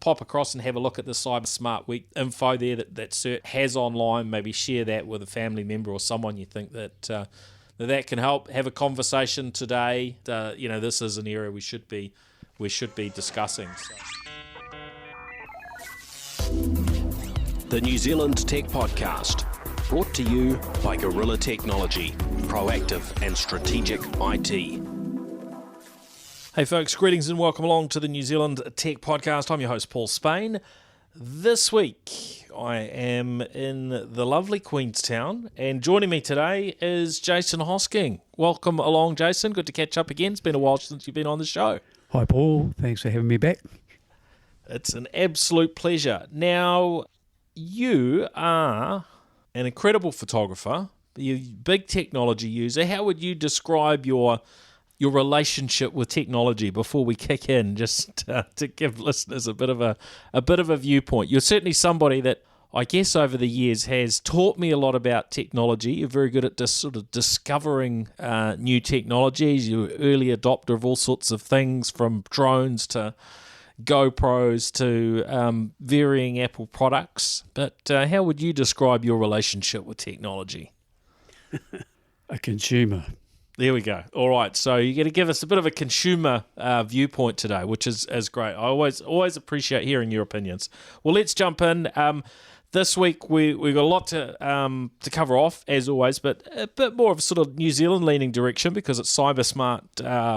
pop across and have a look at the Cyber Smart Week info there that CERT has online. Maybe share that with a family member or someone you think that can help. Have a conversation today. This is an area we should be discussing. The New Zealand Tech Podcast, brought to you by Gorilla Technology, proactive and strategic IT. Hey folks, greetings and welcome along to the New Zealand Tech Podcast. I'm your host, Paul Spain. This week, I am in the lovely Queenstown, and joining me today is Jason Hosking. Welcome along, Jason. Good to catch up again. It's been a while since you've been on the show. Hi, Paul. Thanks for having me back. It's an absolute pleasure. Now, you are an incredible photographer. You're a big technology user. How would you describe your relationship with technology before we kick in, just to give listeners a bit of a viewpoint? You're certainly somebody that I guess over the years has taught me a lot about technology. You're very good at just sort of discovering new technologies. You're an early adopter of all sorts of things, from drones to GoPros to varying Apple products. But how would you describe your relationship with technology? A consumer. There we go. All right, so you're going to give us a bit of a consumer viewpoint today, which is great. I always appreciate hearing your opinions. Well, let's jump in. This week we've got a lot to cover off, as always, but a bit more of a sort of New Zealand-leaning direction because it's Cyber Smart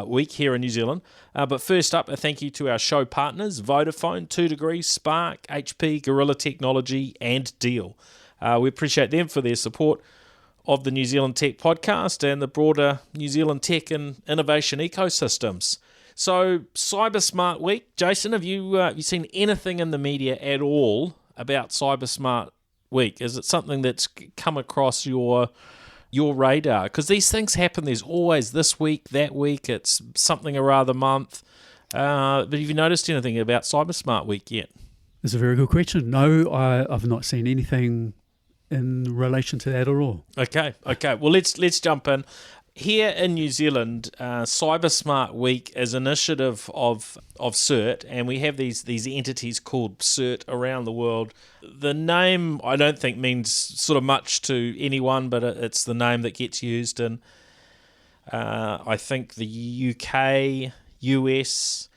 Week here in New Zealand. But first up, a thank you to our show partners, Vodafone, 2 Degrees, Spark, HP, Gorilla Technology, and Deal. We appreciate them for their support of the New Zealand Tech Podcast and the broader New Zealand tech and innovation ecosystems. So, Cyber Smart Week. Jason, have you seen anything in the media at all about Cyber Smart Week? Is it something that's come across your radar? Because these things happen. There's always this week, that week. It's something or other month. But have you noticed anything about Cyber Smart Week yet? That's a very good question. No, I've not seen anything in relation to that at all. Okay. Well, let's jump in. Here in New Zealand, Cyber Smart Week is an initiative of CERT, and we have these entities called CERT around the world. The name, I don't think, means sort of much to anyone, but it's the name that gets used in, I think, the UK, US,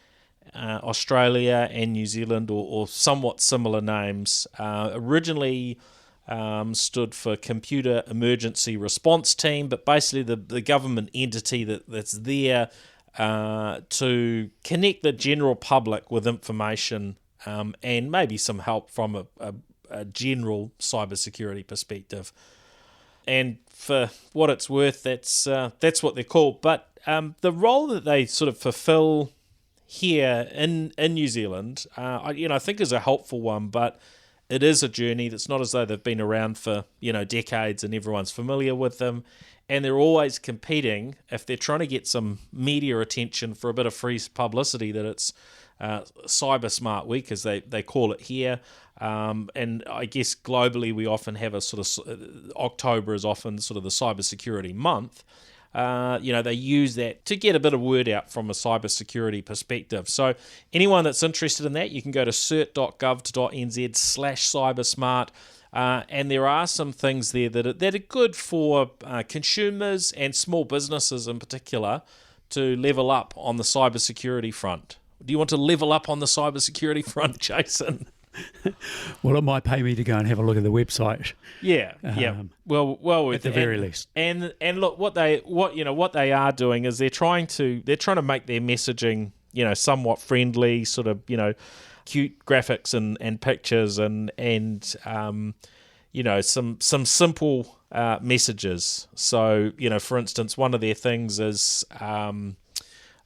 Australia, and New Zealand, or somewhat similar names. Originally stood for Computer Emergency Response Team, but basically the government entity that's there to connect the general public with information and maybe some help from a general cybersecurity perspective. And for what it's worth, that's what they're called. But the role that they sort of fulfill here in New Zealand, I think is a helpful one, but it is a journey. That's not as though they've been around for decades and everyone's familiar with them, and they're always competing. If they're trying to get some media attention for a bit of free publicity, that it's Cyber Smart Week, as they call it here, and I guess globally we often have a sort of October is often sort of the cybersecurity month. They use that to get a bit of word out from a cybersecurity perspective. So anyone that's interested in that, you can go to cert.gov.nz/cybersmart, and there are some things there that are good for consumers and small businesses in particular to level up on the cybersecurity front. Do you want to level up on the cybersecurity front, Jason? Well, it might pay me to go and have a look at the website. Yeah. Well, at the very least. And look, what they are doing is they're trying to make their messaging, somewhat friendly, sort of, cute graphics and pictures and some simple messages. So, for instance, one of their things is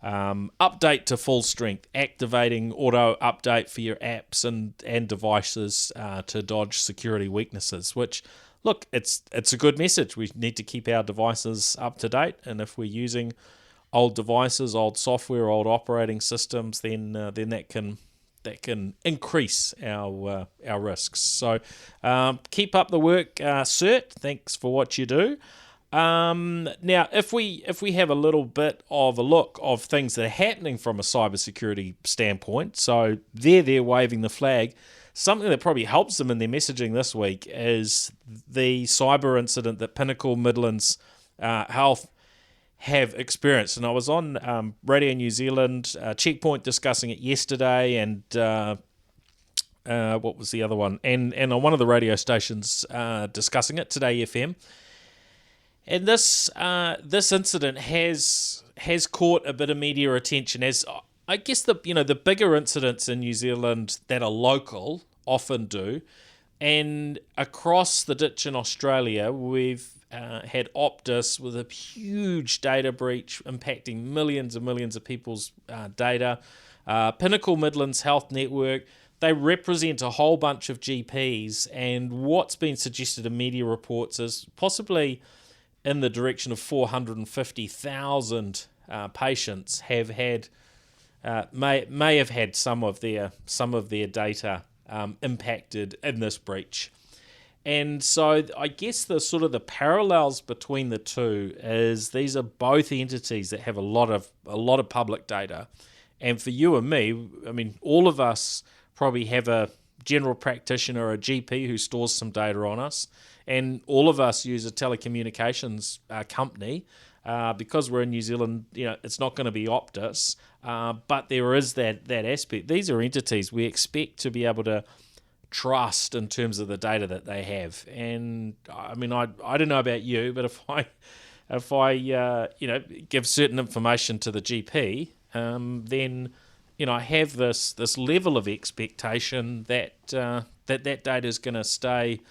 update to full strength, activating auto update for your apps and devices to dodge security weaknesses, which, look, it's a good message. We need to keep our devices up to date, and if we're using old devices, old software, old operating systems, then that can increase our risks. So keep up the work, CERT. Thanks for what you do. Now, if we have a little bit of a look of things that are happening from a cybersecurity standpoint, so they're waving the flag. Something that probably helps them in their messaging this week is the cyber incident that Pinnacle Midlands Health have experienced. And I was on Radio New Zealand, Checkpoint discussing it yesterday, and what was the other one? And on one of the radio stations discussing it, Today FM. And this incident has caught a bit of media attention, as I guess the bigger incidents in New Zealand that are local often do. And across the ditch in Australia, we've had Optus with a huge data breach impacting millions and millions of people's data. Pinnacle Midlands Health Network, they represent a whole bunch of GPs, and what's been suggested in media reports is possibly in the direction of 450,000 patients have had may have had some of their data impacted in this breach. And so I guess the parallels between the two is these are both entities that have a lot of public data. And for you and me, I mean, all of us probably have a general practitioner, a GP who stores some data on us, and all of us use a telecommunications company. Because we're in New Zealand, it's not going to be Optus, but there is that aspect. These are entities we expect to be able to trust in terms of the data that they have. And I mean, I don't know about you, but if I give certain information to the GP, then I have this level of expectation that that data is going to stay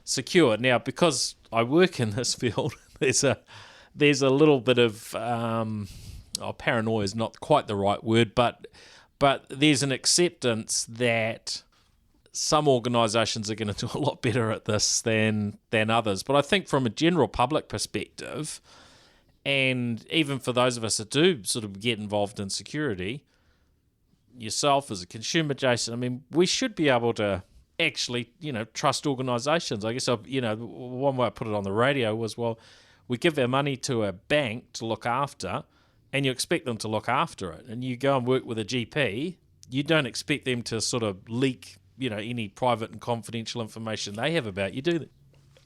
secure. Now, because I work in this field, there's a little bit of paranoia is not quite the right word, but there's an acceptance that some organisations are going to do a lot better at this than others. But I think from a general public perspective, and even for those of us that do sort of get involved in security, yourself as a consumer, Jason, I mean, we should be able to actually, trust organisations. I guess, one way I put it on the radio was, well, we give our money to a bank to look after, and you expect them to look after it. And you go and work with a GP, you don't expect them to sort of leak, any private and confidential information they have about you, do they?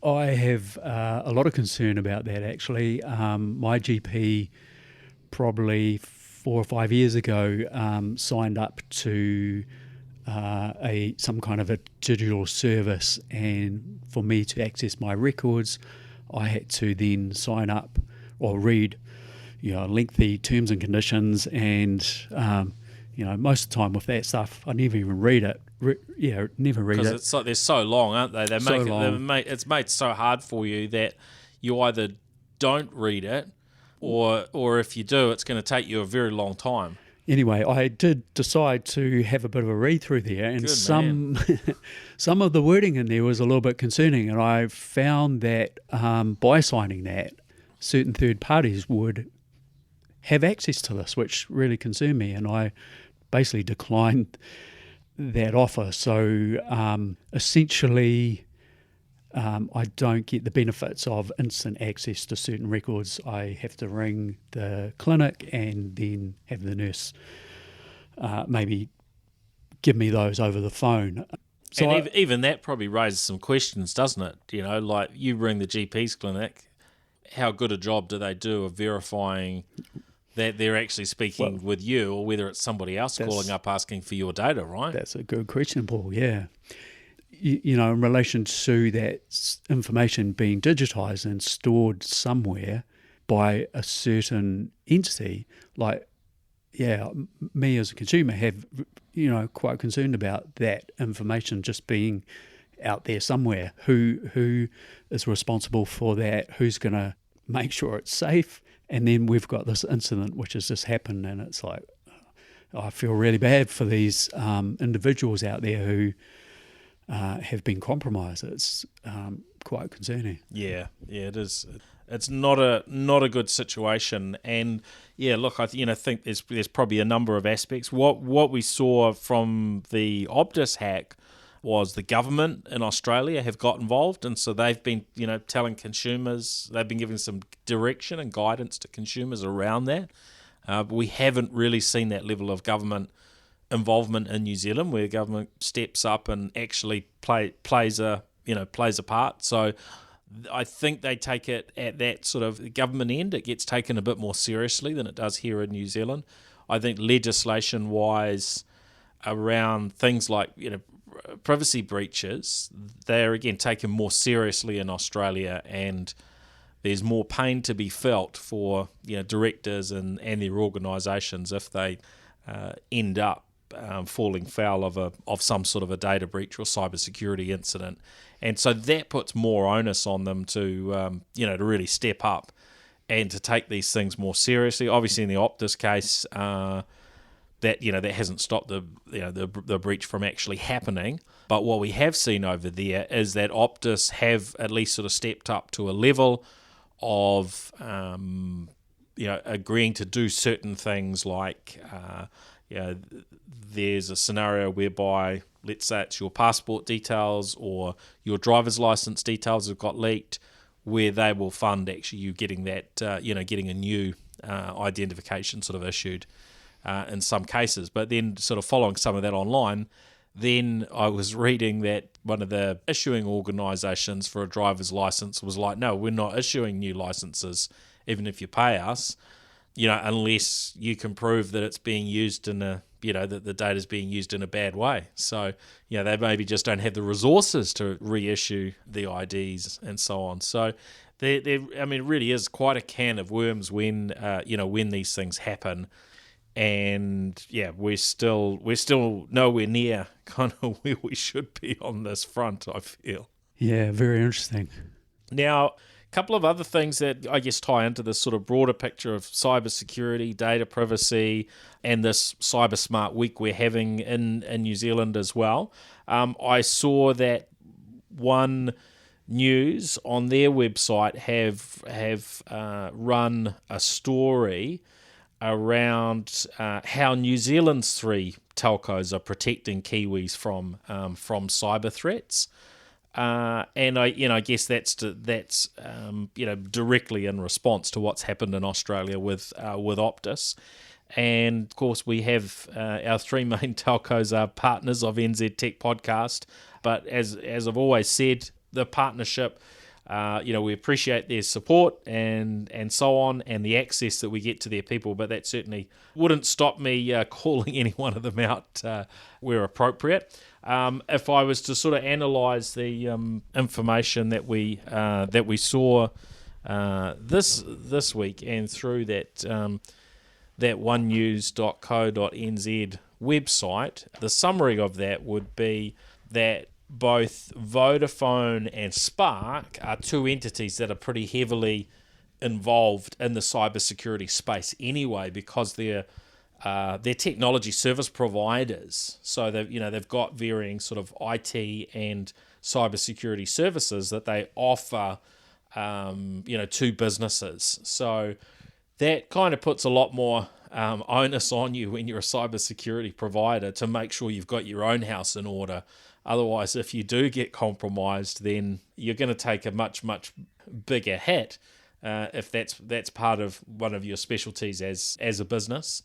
I have a lot of concern about that, actually. My GP probably 4 or 5 years ago signed up to some kind of a digital service, and for me to access my records, I had to then sign up or read, lengthy terms and conditions, and most of the time with that stuff, I never even read it. Never read it. Because it's like they're so long, aren't they? It's made so hard for you that you either don't read it, or if you do, it's going to take you a very long time. Anyway, I did decide to have a bit of a read through there, and some of the wording in there was a little bit concerning, and I found that by signing that, certain third parties would have access to this, which really concerned me, and I basically declined that offer. So essentially, I don't get the benefits of instant access to certain records. I have to ring the clinic and then have the nurse maybe give me those over the phone. So and even that probably raises some questions, doesn't it? Like you ring the GP's clinic, how good a job do they do of verifying that they're actually speaking with you, or whether it's somebody else calling up asking for your data, right? That's a good question, Paul, yeah. In relation to that information being digitised and stored somewhere by a certain entity, me as a consumer have, quite concerned about that information just being out there somewhere. Who is responsible for that? Who's going to make sure it's safe? And then we've got this incident which has just happened, and it's like, I feel really bad for these individuals out there who have been compromised. It's quite concerning. Yeah, it is. It's not a good situation, and look, I think there's probably a number of aspects. What we saw from the Optus hack was the government in Australia have got involved, and so they've been, telling consumers, they've been giving some direction and guidance to consumers around that. But we haven't really seen that level of government involvement in New Zealand, where the government steps up and actually plays a part. So I think they take it at that sort of government end. It gets taken a bit more seriously than it does here in New Zealand. I think legislation-wise, around things like privacy breaches, they're again taken more seriously in Australia, and there's more pain to be felt for directors and their organisations if they end up falling foul of some sort of a data breach or cybersecurity incident, and so that puts more onus on them to to really step up and to take these things more seriously. Obviously, in the Optus case, that hasn't stopped the breach from actually happening. But what we have seen over there is that Optus have at least sort of stepped up to a level of agreeing to do certain things, like there's a scenario whereby, let's say it's your passport details or your driver's license details have got leaked, where they will fund actually you getting that getting a new identification sort of issued in some cases. But then sort of following some of that online, then I was reading that one of the issuing organisations for a driver's license was like, no, we're not issuing new licenses, even if you pay us, unless you can prove that it's being used in that the data is being used in a bad way. So, they maybe just don't have the resources to reissue the IDs and so on. So, it really is quite a can of worms when these things happen. And we're still nowhere near kind of where we should be on this front, I feel. Yeah, very interesting. Now, a couple of other things that I guess tie into this sort of broader picture of cybersecurity, data privacy, and this Cyber Smart Week we're having in New Zealand as well. I saw that One News on their website have run a story around how New Zealand's 3 telcos are protecting Kiwis from cyber threats, and I guess that's directly in response to what's happened in Australia with Optus, and of course we have our 3 main telcos are partners of NZ Tech Podcast, but as I've always said, the partnership. We appreciate their support and so on, and the access that we get to their people, but that certainly wouldn't stop me calling any one of them out where appropriate. If I was to sort of analyse the information that we saw this week and through that onenews.co.nz website, the summary of that would be that both Vodafone and Spark are 2 entities that are pretty heavily involved in the cybersecurity space anyway, because they're technology service providers. So they've got varying sort of IT and cybersecurity services that they offer to businesses. So that kind of puts a lot more onus on you when you're a cybersecurity provider to make sure you've got your own house in order. Otherwise, if you do get compromised, then you're going to take a much, much bigger hit if that's part of one of your specialties as a business.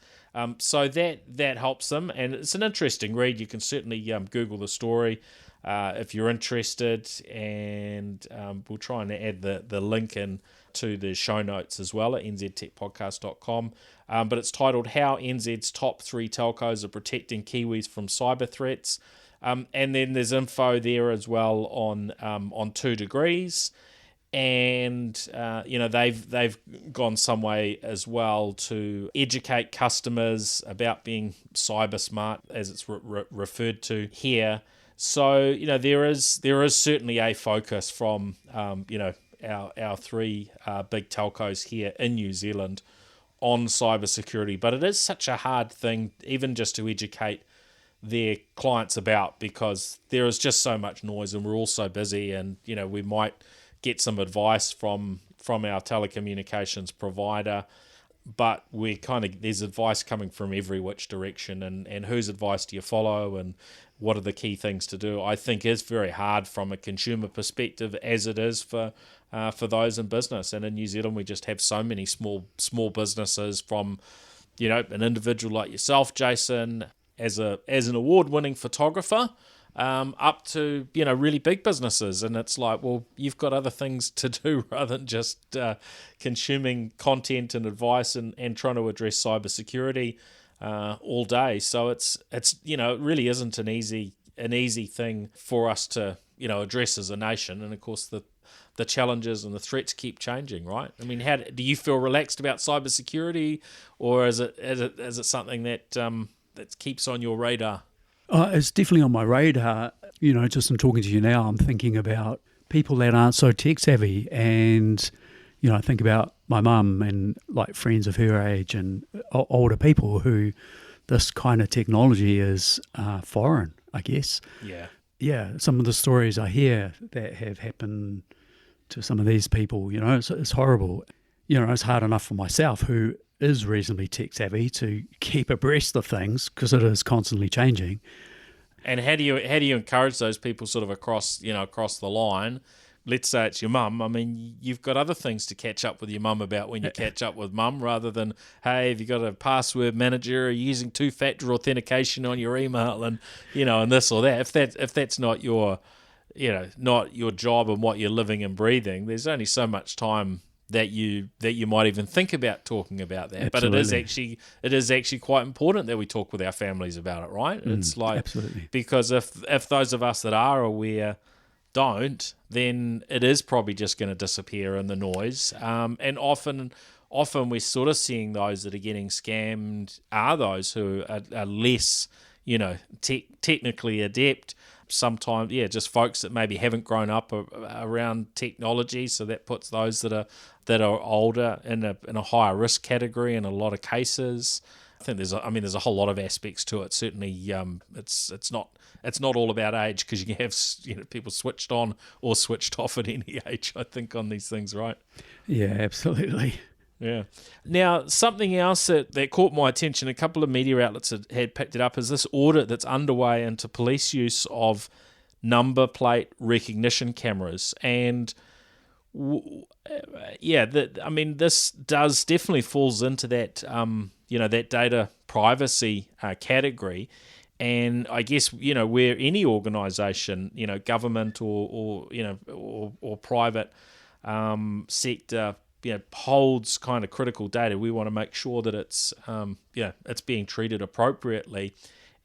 So that helps them, and it's an interesting read. You can certainly Google the story if you're interested, and we'll try and add the link in to the show notes as well at nztechpodcast.com. But it's titled How NZ's Top 3 Telcos Are Protecting Kiwis from Cyber Threats. And then there's info there as well on 2 Degrees, and they've gone some way as well to educate customers about being cyber smart, as it's referred to here. So there is certainly a focus from our 3 big telcos here in New Zealand on cybersecurity, but it is such a hard thing even just to educate their clients about, because there is just so much noise and we're all so busy, and we might get some advice from our telecommunications provider, but there's advice coming from every which direction, and whose advice do you follow, and what are the key things to do, I think is very hard from a consumer perspective, as it is for those in business. And in New Zealand, we just have so many small businesses, from an individual like yourself, Jason, as an award-winning photographer, up to really big businesses. And it's like, well, you've got other things to do rather than just consuming content and advice and trying to address cybersecurity all day. So it really isn't an easy thing for us to address as a nation. And of course the challenges and the threats keep changing, right? I mean, how do you feel relaxed about cybersecurity, or is it something that keeps on your radar? It's definitely on my radar. Just in talking to you now, I'm thinking about people that aren't so tech savvy, and I think about my mum and like friends of her age and older people who this kind of technology is foreign, I guess. Yeah. Some of the stories I hear that have happened to some of these people, it's horrible. It's hard enough for myself, who is reasonably tech savvy, to keep abreast of things because it is constantly changing. And how do you encourage those people sort of across the line? Let's say it's your mum. I mean, you've got other things to catch up with your mum about when you catch up with mum, rather than, hey, have you got a password manager? Are you using two-factor authentication on your email, and and this or that? If that's not your not your job and what you're living and breathing, there's only so much time that you might even think about talking about that. Absolutely. But it is actually quite important that we talk with our families about it, right? It's like, absolutely. Because if those of us that are aware don't, then it is probably just going to disappear in the noise. And often we're sort of seeing those that are getting scammed are those who are less, technically adept. Sometimes, just folks that maybe haven't grown up around technology, so that puts those that are older in a higher risk category in a lot of cases. I think there's a whole lot of aspects to it. Certainly, it's not all about age, because you can have people switched on or switched off at any age, I think, on these things, right? Yeah, absolutely. Yeah. Now, something else that caught my attention, a couple of media outlets had picked it up, is this audit that's underway into police use of number plate recognition cameras. And this does definitely falls into that that data privacy category. And I guess where any organisation, government or private sector, holds kind of critical data, we want to make sure that it's being treated appropriately.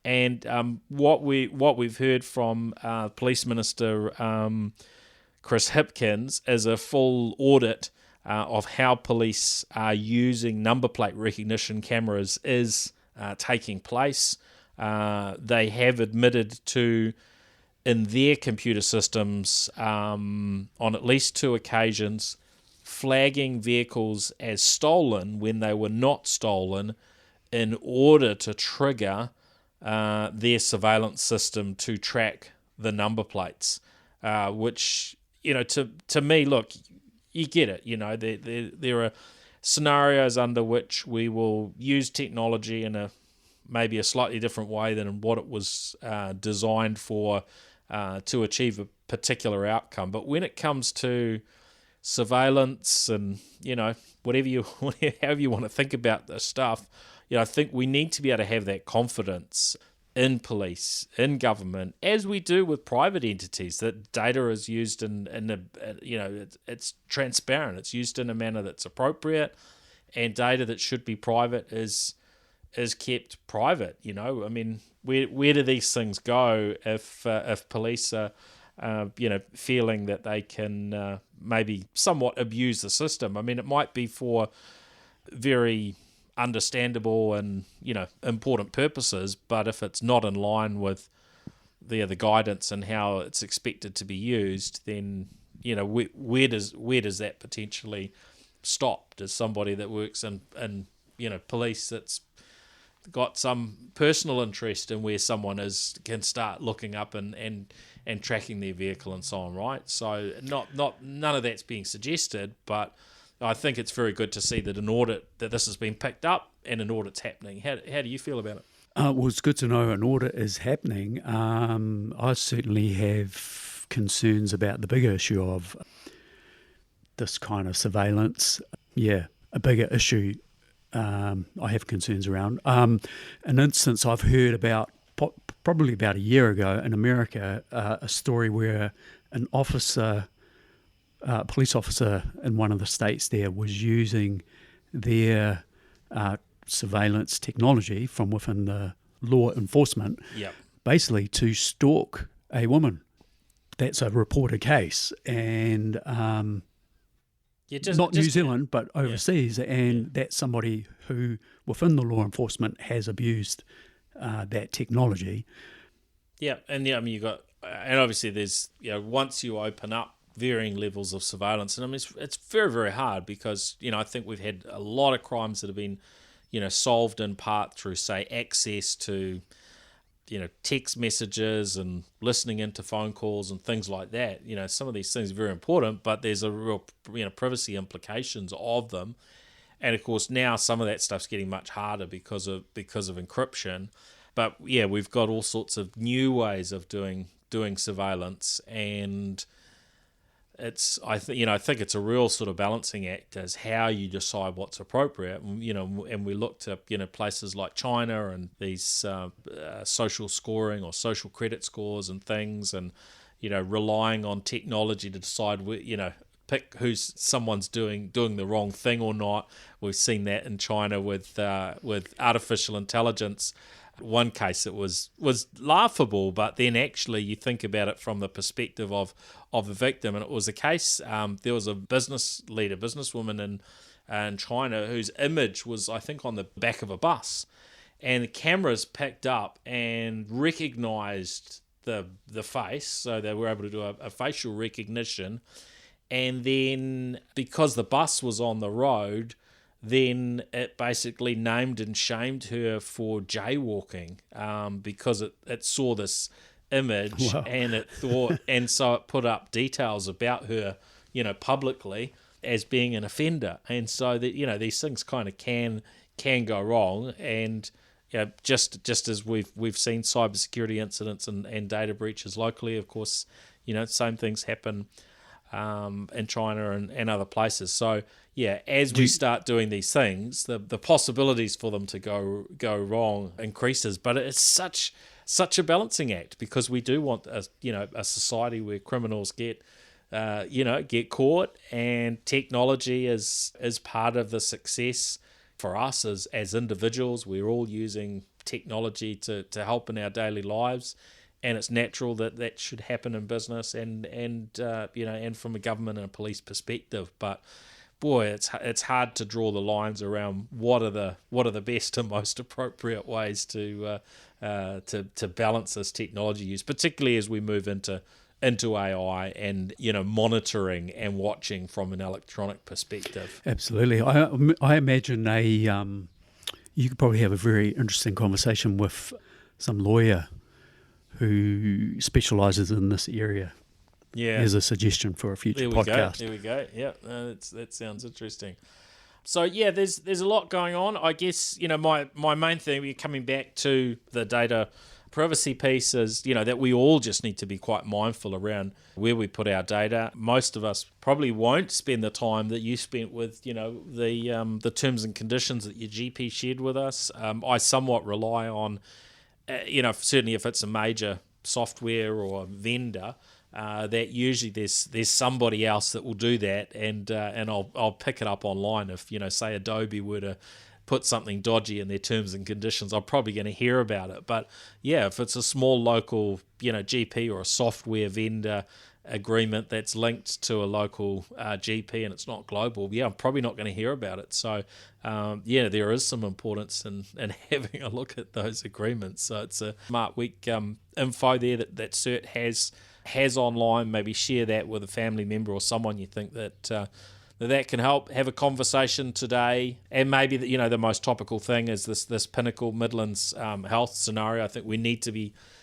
And what we've heard from Police Minister Chris Hipkins is a full audit of how police are using number plate recognition cameras is taking place. They have admitted to, in their computer systems, on at least 2 occasions, flagging vehicles as stolen when they were not stolen, in order to trigger their surveillance system to track the number plates, which, to me, look, you get it. There are scenarios under which we will use technology in maybe a slightly different way than what it was designed for, to achieve a particular outcome. But when it comes to surveillance and however you want to think about this stuff, I think we need to be able to have that confidence in police, in government, as we do with private entities, that data is used it's transparent, it's used in a manner that's appropriate, and data that should be private is kept private. I mean, where do these things go if police are feeling that they can maybe somewhat abuse the system? I mean, it might be for very understandable and important purposes, but if it's not in line with the guidance and how it's expected to be used, then where does that potentially stop? Does somebody that works in police that's got some personal interest in where someone is can start looking up and tracking their vehicle and so on, right? So none of that's being suggested, but I think it's very good to see that this has been picked up and an audit's happening. How do you feel about it? Well, it's good to know an audit is happening. I certainly have concerns about the bigger issue of this kind of surveillance. Yeah, a bigger issue I have concerns around. An instance I've heard about probably about a year ago in America, a story where an officer, police officer in one of the states there was using their surveillance technology from within the law enforcement, basically to stalk a woman. That's a reported case, and not New Zealand, but overseas, and that's somebody who, within the law enforcement, has abused that technology. Yeah, and I mean you got, and obviously there's once you open up varying levels of surveillance, and I mean it's very, very hard because I think we've had a lot of crimes that have been solved in part through, say, access to, text messages and listening into phone calls and things like that. Some of these things are very important, but there's a real, privacy implications of them. And of course, now some of that stuff's getting much harder because of encryption. But yeah, we've got all sorts of new ways of doing surveillance, and I think it's a real sort of balancing act as how you decide what's appropriate. And we look to places like China and these social scoring or social credit scores and things, and relying on technology to decide pick who's someone's doing the wrong thing or not. We've seen that in China with artificial intelligence. One case it was laughable, but then actually you think about it from the perspective of the victim, and it was a case, there was a businesswoman in China whose image was, I think, on the back of a bus, and the cameras picked up and recognised the face, so they were able to do a facial recognition, and then because the bus was on the road, then it basically named and shamed her for jaywalking, because it saw this image. Wow. And it thought, and so it put up details about her, publicly as being an offender. And so that these things kind of can go wrong. And just as we've seen cybersecurity incidents and data breaches locally, of course, same things happen in China and other places. So yeah, as we start doing these things, the possibilities for them to go wrong increases. But it's such a balancing act, because we do want a society where criminals get caught, and technology is part of the success for us as individuals. We're all using technology to help in our daily lives. And it's natural that should happen in business and from a government and a police perspective. But boy, it's hard to draw the lines around what are the best and most appropriate ways to balance this technology use, particularly as we move into AI and monitoring and watching from an electronic perspective. Absolutely, I imagine you could probably have a very interesting conversation with some lawyer who specialises in this area. Yeah, as a suggestion for a future podcast. There we go. Yeah, that sounds interesting. So yeah, there's a lot going on. I guess my main thing, we're coming back to the data privacy piece, is that we all just need to be quite mindful around where we put our data. Most of us probably won't spend the time that you spent with the terms and conditions that your GP shared with us. I somewhat rely on. Certainly if it's a major software or vendor, that usually there's somebody else that will do that, and I'll pick it up online. If say Adobe were to put something dodgy in their terms and conditions, I'm probably going to hear about it. But yeah, if it's a small local GP or a software vendor agreement that's linked to a local GP and it's not global, I'm probably not going to hear about it. So there is some importance in having a look at those agreements. So it's a Smart Week info there that CERT has online. Maybe share that with a family member or someone you think that can help. Have a conversation today. And maybe the most topical thing is this Pinnacle Midlands Health scenario. I think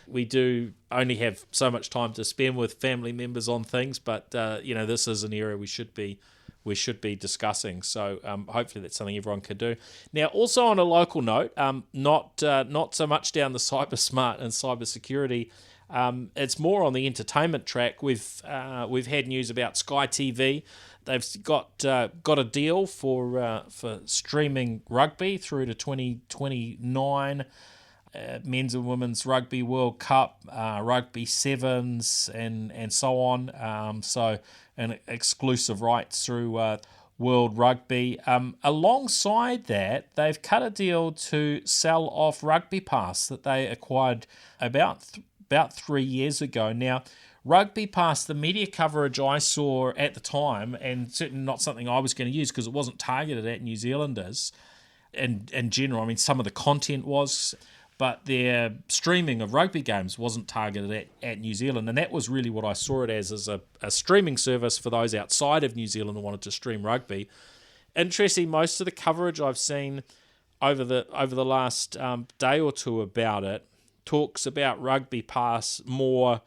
we do only have so much time to spend with family members on things, but this is an area we should be we should be discussing. So hopefully that's something everyone can do. Now, also on a local note, not so much down the cyber smart and cyber security. It's more on the entertainment track. We've had news about Sky TV. They've got a deal for streaming rugby through to 2029. Men's and Women's Rugby World Cup, Rugby Sevens, and so on. So an exclusive rights through World Rugby. Alongside that, they've cut a deal to sell off Rugby Pass that they acquired about 3 years ago. Now, Rugby Pass, the media coverage I saw at the time, and certainly not something I was going to use because it wasn't targeted at New Zealanders in general. I mean, some of the content was, but their streaming of rugby games wasn't targeted at New Zealand, and that was really what I saw it as a streaming service for those outside of New Zealand who wanted to stream rugby. Interesting, most of the coverage I've seen over the last day or two about it talks about Rugby Pass more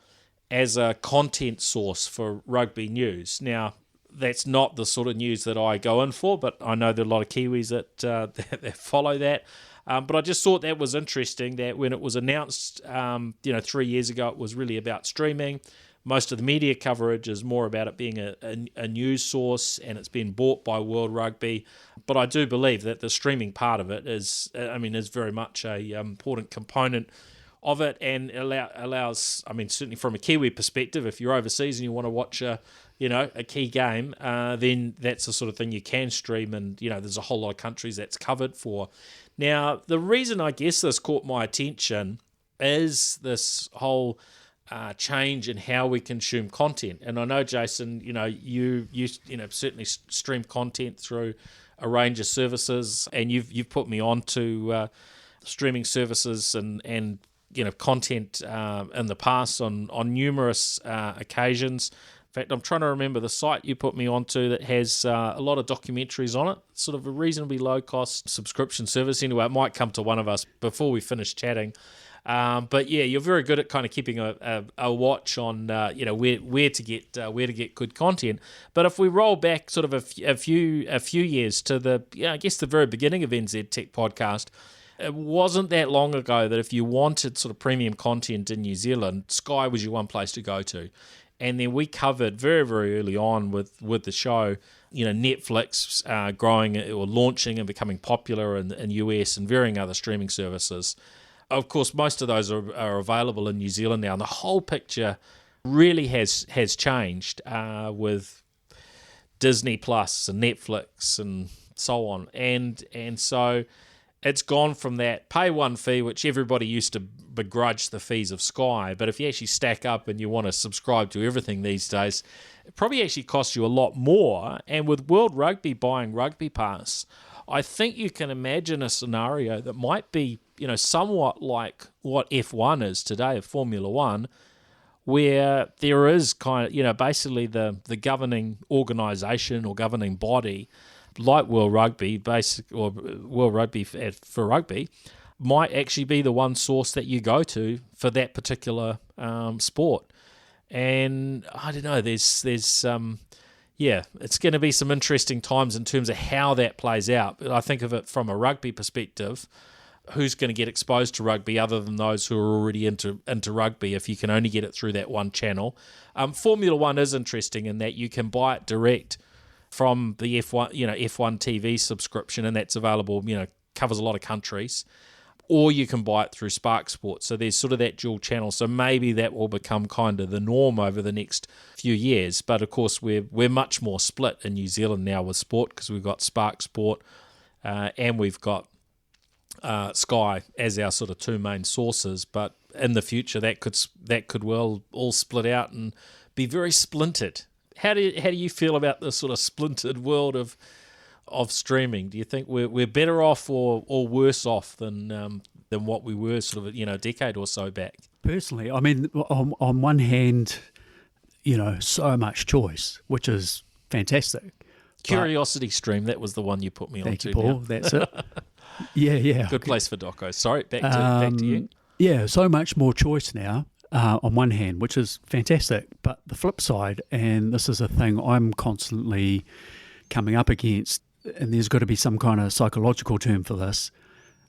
as a content source for rugby news. Now, that's not the sort of news that I go in for, but I know there are a lot of Kiwis that follow that. But I just thought that was interesting that when it was announced, 3 years ago, it was really about streaming. Most of the media coverage is more about it being a news source, and it's been bought by World Rugby. But I do believe that the streaming part of it is very much a important component of it, and allows, certainly from a Kiwi perspective, if you're overseas and you want to watch a key game, then that's the sort of thing you can stream, and there's a whole lot of countries that's covered for. Now, the reason I guess this caught my attention is this whole change in how we consume content. And I know, Jason, you certainly stream content through a range of services, and you've put me on to streaming services and content in the past on numerous occasions. In fact, I'm trying to remember the site you put me onto that has a lot of documentaries on it. Sort of a reasonably low-cost subscription service. Anyway, it might come to one of us before we finish chatting. But yeah, you're very good at kind of keeping a watch on where to get good content. But if we roll back sort of a few years to the very beginning of NZ Tech Podcast, it wasn't that long ago that if you wanted sort of premium content in New Zealand, Sky was your one place to go to. And then we covered very, very early on with the show, Netflix growing or launching and becoming popular in US and varying other streaming services. Of course, most of those are available in New Zealand now, and the whole picture really has changed with Disney Plus and Netflix and so on. And so it's gone from that pay one fee, which everybody used to begrudge the fees of Sky, but if you actually stack up and you want to subscribe to everything these days, it probably actually costs you a lot more. And with World Rugby buying Rugby Pass, I think you can imagine a scenario that might be, somewhat like what F1 is today, of Formula One, where there is kind of, basically the governing organisation or governing body, like World Rugby, or World Rugby for rugby, might actually be the one source that you go to for that particular sport. And I don't know, there's it's going to be some interesting times in terms of how that plays out. But I think of it from a rugby perspective, who's going to get exposed to rugby other than those who are already into rugby if you can only get it through that one channel. Formula One is interesting in that you can buy it direct from the F1 TV subscription, and that's available, covers a lot of countries, or you can buy it through Spark Sports. So there's sort of that dual channel. So maybe that will become kind of the norm over the next few years. But of course, we're much more split in New Zealand now with sport, because we've got Spark Sport and we've got Sky as our sort of two main sources. But in the future, that could well all split out and be very splintered. How do you feel about this sort of splintered world of streaming? Do you think we're better off or worse off than what we were sort of a decade or so back? Personally, I mean, on one hand, so much choice, which is fantastic. Curiosity Stream, that was the one you put me Thank onto. You, Paul. Now. That's it. Yeah. Good place for docos. Sorry, back to you. Yeah, so much more choice now. On one hand, which is fantastic, but the flip side, and this is a thing I'm constantly coming up against, and there's got to be some kind of psychological term for this,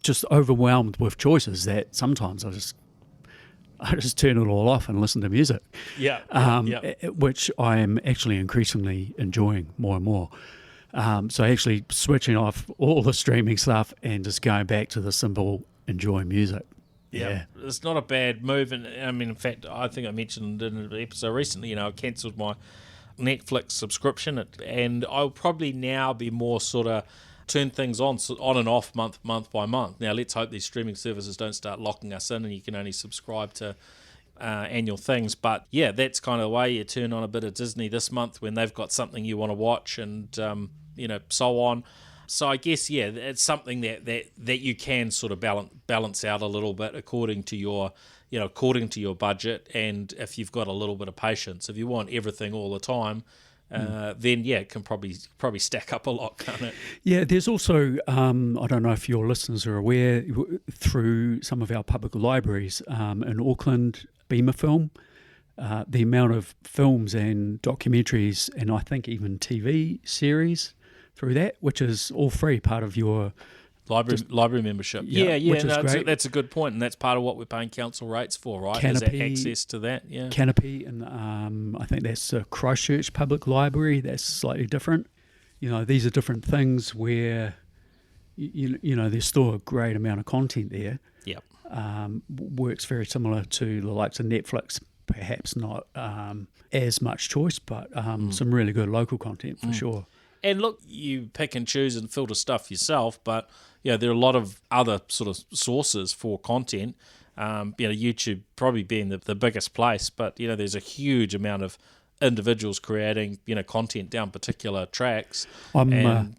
just overwhelmed with choices that sometimes I just turn it all off and listen to music. Which I am actually increasingly enjoying more and more. So actually switching off all the streaming stuff and just going back to the simple enjoy music. Yeah. It's not a bad move. And I mean, in fact, I think I mentioned in an episode recently, I cancelled my Netflix subscription, and I'll probably now be more sort of turn things on and off month by month. Now, let's hope these streaming services don't start locking us in and you can only subscribe to annual things. But yeah, that's kind of the way you turn on a bit of Disney this month when they've got something you want to watch, and so on. So I guess, yeah, it's something that you can sort of balance out a little bit according to your budget, and if you've got a little bit of patience. If you want everything all the time, then yeah, it can probably stack up a lot, can't it? Yeah, there's also, I don't know if your listeners are aware, through some of our public libraries in Auckland, Beamer Film, the amount of films and documentaries, and I think even TV series through that, which is all free, part of your library membership. Yeah, which is great. That's a good point, and that's part of what we're paying council rates for, right? Canopy, is that access to that? Yeah, Canopy, and I think that's a Christchurch Public Library. That's slightly different. These are different things where there's still a great amount of content there. Yep. Works very similar to the likes of Netflix. Perhaps not as much choice, but some really good local content for sure. And look, you pick and choose and filter stuff yourself, but there are a lot of other sort of sources for content. YouTube probably being the biggest place, but there's a huge amount of individuals creating content down particular tracks. Like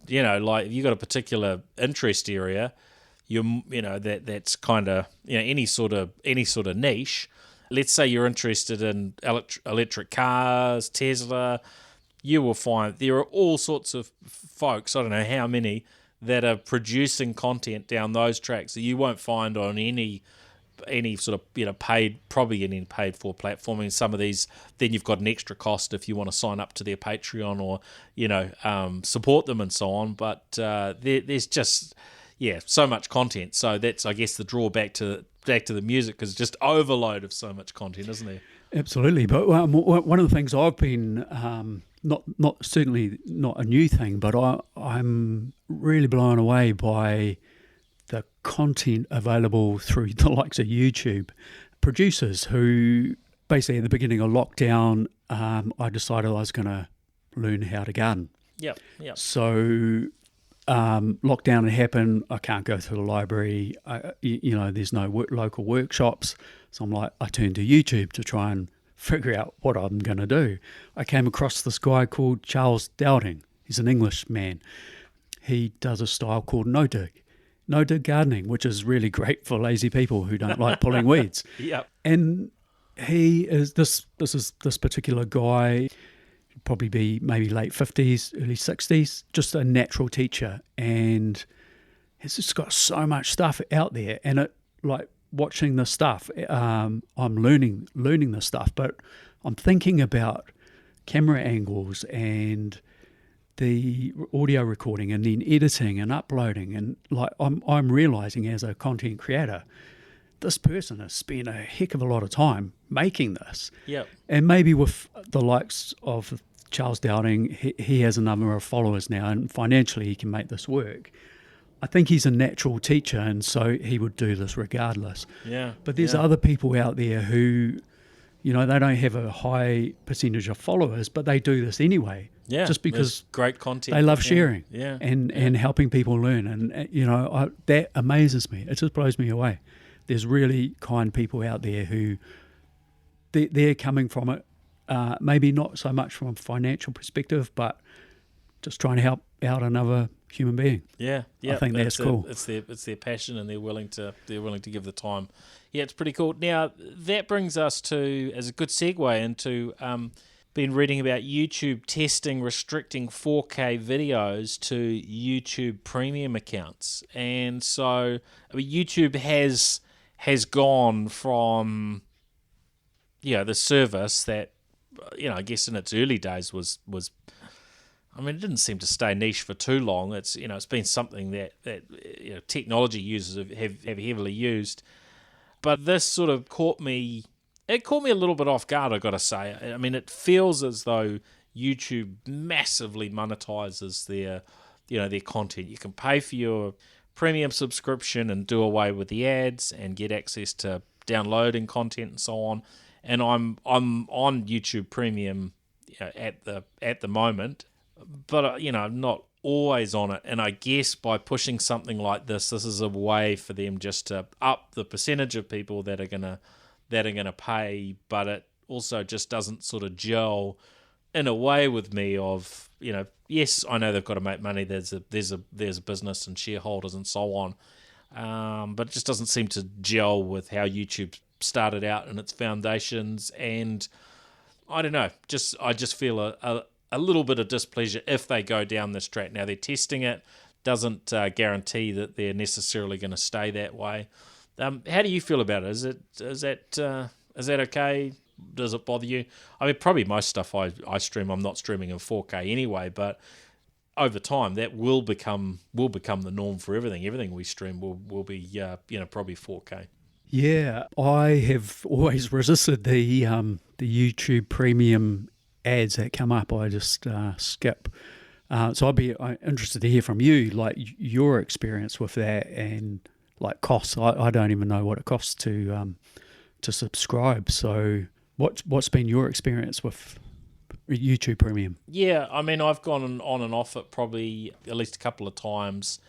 if you've got a particular interest area, that's kind of any sort of niche. Let's say you're interested in electric cars, Tesla. You will find there are all sorts of folks, I don't know how many, that are producing content down those tracks that you won't find on any sort of paid for platform. And some of these, then you've got an extra cost if you want to sign up to their Patreon or support them and so on. But there's just so much content. So that's, I guess, the drawback to the music, because just overload of so much content, isn't there? Absolutely. But one of the things I've been not certainly not a new thing, but I'm really blown away by the content available through the likes of YouTube. Producers who basically at the beginning of lockdown, I decided I was going to learn how to garden. Yep. So lockdown had happened. I can't go to the library. There's no local workshops. So I'm like, I turned to YouTube to try and figure out what I'm going to do. I came across this guy called Charles Dowding. He's an English man. He does a style called no-dig gardening, which is really great for lazy people who don't like pulling weeds. Yep. And he is this particular guy, probably be maybe late 50s, early 60s, just a natural teacher, and he's just got so much stuff out there. And it, like, watching the stuff, I'm learning the stuff, but I'm thinking about camera angles and the audio recording and then editing and uploading, and like I'm realizing as a content creator, this person has spent a heck of a lot of time making this. Yep. And maybe with the likes of Charles Dowding, he has a number of followers now, and financially he can make this work. I think he's a natural teacher, and so he would do this regardless. Yeah. But there's other people out there who, they don't have a high percentage of followers, but they do this anyway. Yeah. Just because great content. they love sharing. Yeah. And helping people learn. And, that amazes me. It just blows me away. There's really kind people out there who they're coming from it, maybe not so much from a financial perspective, but just trying to help out another human being. Yeah. I think that's cool. It's their passion, and they're willing to give the time. Yeah, it's pretty cool. Now that brings us to, as a good segue into, been reading about YouTube testing restricting 4K videos to YouTube Premium accounts, and so YouTube has gone from the service that I guess in its early days was I mean, it didn't seem to stay niche for too long. It's it's been something that technology users have heavily used, but this sort of caught me. It caught me a little bit off guard, I got to say. I mean, it feels as though YouTube massively monetizes their content. You can pay for your premium subscription and do away with the ads and get access to downloading content and so on. And I'm on YouTube Premium at the moment, but I'm not always on it. And I guess by pushing something like this is a way for them just to up the percentage of people that are gonna pay, but it also just doesn't sort of gel in a way with me of, yes, I know they've got to make money. There's a business and shareholders and so on, but it just doesn't seem to gel with how YouTube started out and its foundations. And I don't know, I just feel a little bit of displeasure if they go down this track. Now they're testing it, doesn't guarantee that they're necessarily going to stay that way. How do you feel about it? Is that okay? Does it bother you? I mean, probably most stuff I stream, I'm not streaming in 4K anyway, but over time that will become the norm for everything. Everything we stream will be probably 4K. Yeah, I have always resisted the YouTube Premium ads that come up. I just skip. So I'd be interested to hear from you, like your experience with that and like costs. I don't even know what it costs to subscribe. So what's been your experience with YouTube Premium? Yeah, I mean, I've gone on and off it probably at least a couple of times.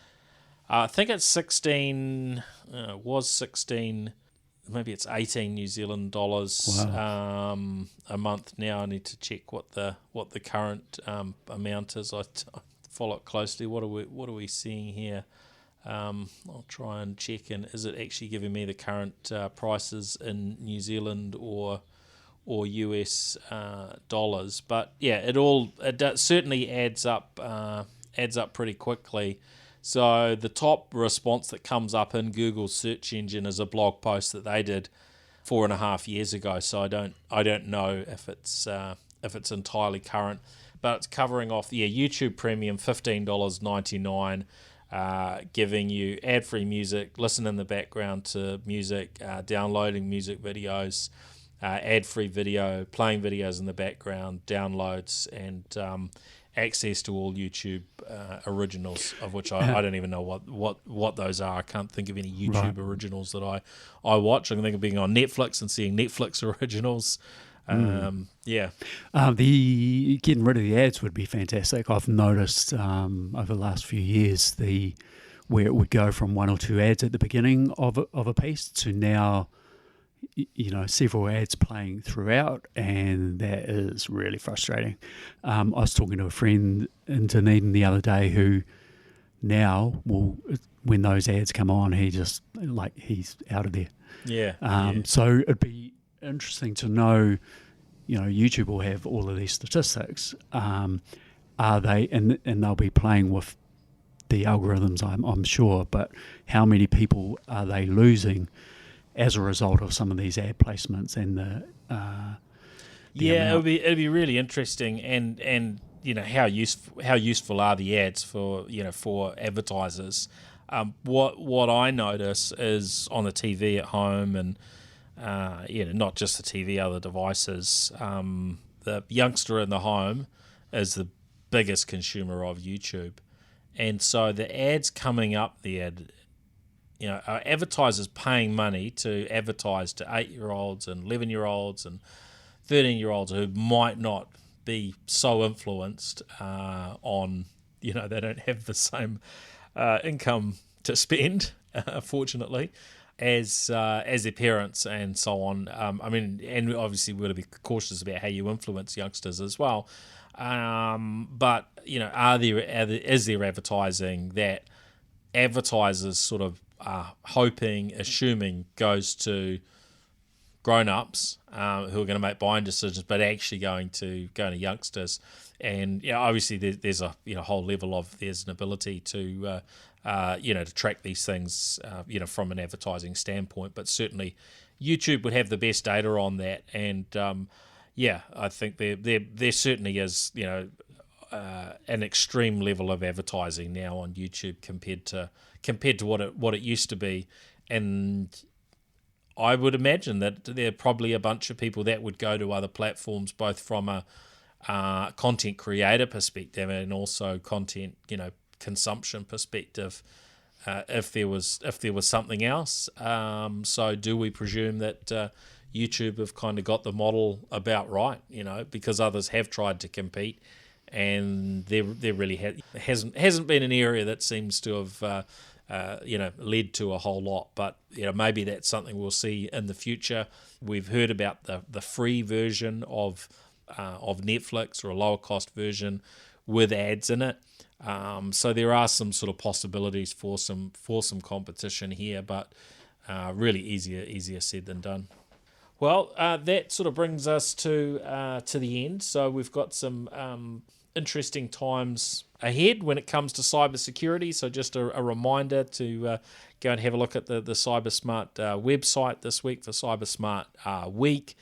I think it's 16, was 16, maybe it's 18 New Zealand dollars. Wow. A month now. I need to check what the current amount is. I follow it closely. What are we seeing here? I'll try and check. And is it actually giving me the current prices in New Zealand or US dollars? But yeah, it certainly adds up pretty quickly. So the top response that comes up in Google's search engine is a blog post that they did 4.5 years ago. So I don't know if it's entirely current, but it's covering off YouTube Premium $15.99, giving you ad-free music, listen in the background to music, downloading music videos, ad-free video, playing videos in the background, downloads, and access to all YouTube originals, of which I don't even know what those are. I can't think of any YouTube originals that I watch. I can think of being on Netflix and seeing Netflix originals. Yeah. The getting rid of the ads would be fantastic. I've noticed over the last few years where it would go from one or two ads at the beginning of a piece to now several ads playing throughout, and that is really frustrating. I was talking to a friend in Dunedin the other day who now when those ads come on, he's out of there. Yeah. So it'd be interesting to know, YouTube will have all of these statistics. Are they, and they'll be playing with the algorithms, I'm sure, but how many people are they losing as a result of some of these ad placements and the it'd be really interesting, and how useful are the ads for advertisers. What I notice is on the TV at home and not just the TV, other devices. The youngster in the home is the biggest consumer of YouTube, and so the ads coming up there. Are advertisers paying money to advertise to 8-year-olds and 11-year-olds and 13-year-olds who might not be so influenced on, they don't have the same income to spend, fortunately, as their parents and so on. And obviously we've got to be cautious about how you influence youngsters as well. But is there advertising that advertisers sort of assuming goes to grown-ups who are going to make buying decisions, but actually going to youngsters? And obviously there's a whole level of there's an ability to to track these things from an advertising standpoint, but certainly YouTube would have the best data on that. And I think there certainly is an extreme level of advertising now on YouTube compared to what it used to be, and I would imagine that there are probably a bunch of people that would go to other platforms, both from a content creator perspective and also content consumption perspective, if there was something else. So do we presume that YouTube have kind of got the model about right? Because others have tried to compete, and there really hasn't been an area that seems to have led to a whole lot. But maybe that's something we'll see in the future. We've heard about the free version of Netflix, or a lower cost version with ads in it. So there are some sort of possibilities for some competition here, but really easier said than done. Well, that sort of brings us to the end. So we've got some interesting times ahead when it comes to cybersecurity. So just a reminder to go and have a look at the CyberSmart website this week for CyberSmart Week.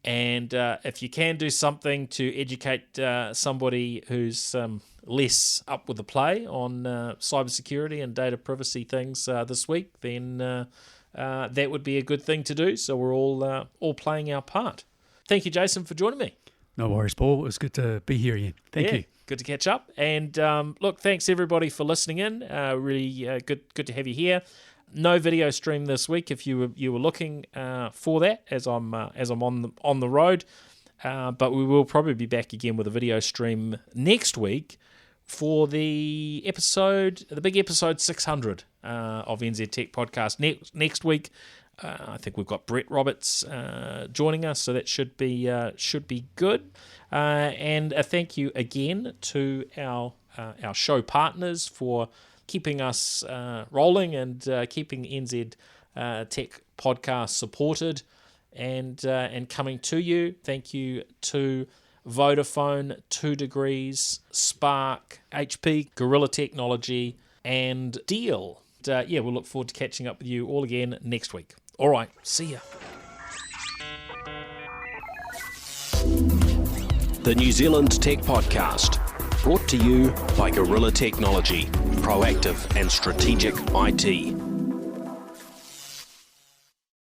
And if you can do something to educate somebody who's less up with the play on cybersecurity and data privacy things this week, then that would be a good thing to do. So we're all playing our part. Thank you, Jason, for joining me. No worries, Paul. It was good to be here again. Thank you. Good to catch up. And look, thanks everybody for listening in. Really good to have you here. No video stream this week if you were looking for that, as I'm on the road. But we will probably be back again with a video stream next week for the big episode 600 of NZ Tech Podcast. Next week, I think we've got Brett Roberts joining us, so that should be good. And a thank you again to our show partners for keeping us rolling and keeping NZ Tech Podcast supported and coming to you. Thank you to Vodafone, 2 Degrees, Spark, HP, Gorilla Technology, and Deal. We'll look forward to catching up with you all again next week. All right, see ya. The New Zealand Tech Podcast, brought to you by Gorilla Technology, proactive and strategic IT.